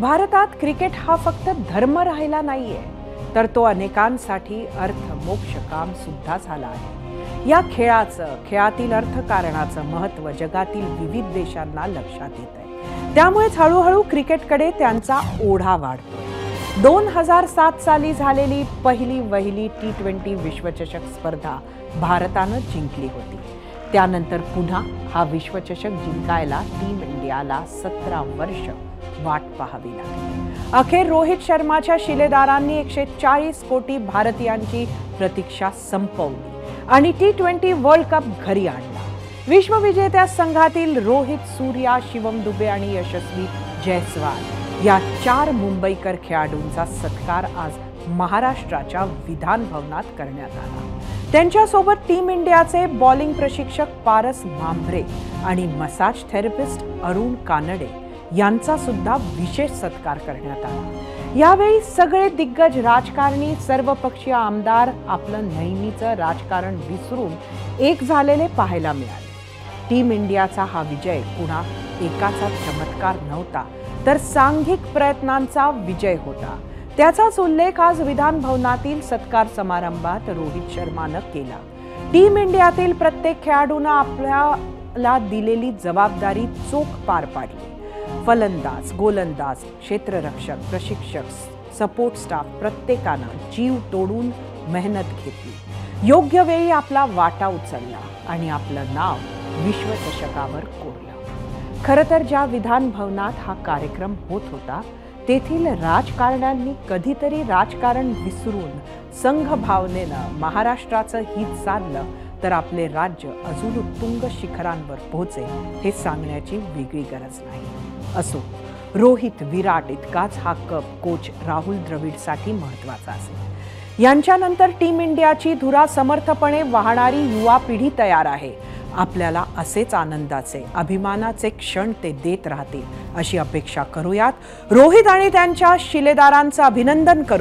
भारतात क्रिकेट हा फक्त धर्म राहिला नाहीये, तर तो अनेकांसाठी अर्थ मोक्ष काम सुद्धा झाला आहे। या खेळातील अर्थकारणाचं महत्त्व जगातील विविध देशांना लक्षात येतंय। त्यामुळेच हळूहळू क्रिकेटकडे त्यांचा ओढा वाढतोय। 2007 साली झालेली पहिली वहिली T20 विश्वचषक स्पर्धा भारतानं जिंकली होती। त्यानंतर पुन्हा हा विश्वचषक जिंकायला टीम इंडियाला 17 वर्ष वाट पाहावी लागली। अखेर रोहित शर्माच्या शिलेदारांनी 140 कोटी भारतीयांची प्रतीक्षा संपवली आणि T20 वर्ल्ड कप घरी आणला। विश्वविजेत्या संघातील रोहित, सूर्या, शिवम दुबे आणि यशस्वी जयस्वाल या 4 मुंबईकर खेळाडूंचा सत्कार आज महाराष्ट्राच्या विधान भवनात करण्यात आला। त्यांच्यासोबत टीम इंडियाचे बॉलिंग प्रशिक्षक पारस भांभरे आणि मसाज थेरपिस्ट अरुण कानडे यांचा सुद्धा विशेष सत्कार करण्यात आला। यावेळी सगळे दिग्गज राजकारणी, सर्वपक्षीय आमदार आपलं नेहमीचं राजकारण विसरून एक झालेले पाहायला मिळाले। टीम इंडियाचा हा विजय पुन्हा एकाचा चमत्कार नव्हता, तर सांघिक प्रयत्नांचा विजय होता। त्याचाच उल्लेख आज विधान भवनातील सत्कार समारंभात रोहित शर्मानं केला। टीम इंडियातील प्रत्येक खेळाडूनं आपल्याला दिलेली जबाबदारी चोख पार पाडली। फलंदाज, गोलंदाज, क्षेत्ररक्षक, प्रशिक्षक, सपोर्ट स्टाफ प्रत्येकानं जीव तोडून मेहनत घेतली। योग्य वेळी आपला वाटा उचलला आणि आपलं नाव विश्वचषकावर कोरलं। खरं तर ज्या विधान भवनात हा कार्यक्रम होत होता, तेथील राजकारण्यांनी कधीतरी राजकारण विसरून संघ भावनेनं महाराष्ट्राचं हित साधलं तर आपले राज्य अजून उत्तुंग शिखरांवर पोहोचेल हे सांगण्याची वेगळी गरज नाही। असो, रोहित, विराट इतकाच हा कप कोच राहुल द्रविडसाठी महत्त्वाचा असेल। यांच्यानंतर टीम इंडियाची धुरा समर्थपणे वाहणारी युवा पिढी तयार आहे। आपल्याला असेच आनंदाचे, अभिमानाचे क्षण ते देत राहतील अशी अपेक्षा करूयात। रोहित आणि त्यांच्या शिलेदारांचं अभिनंदन करू।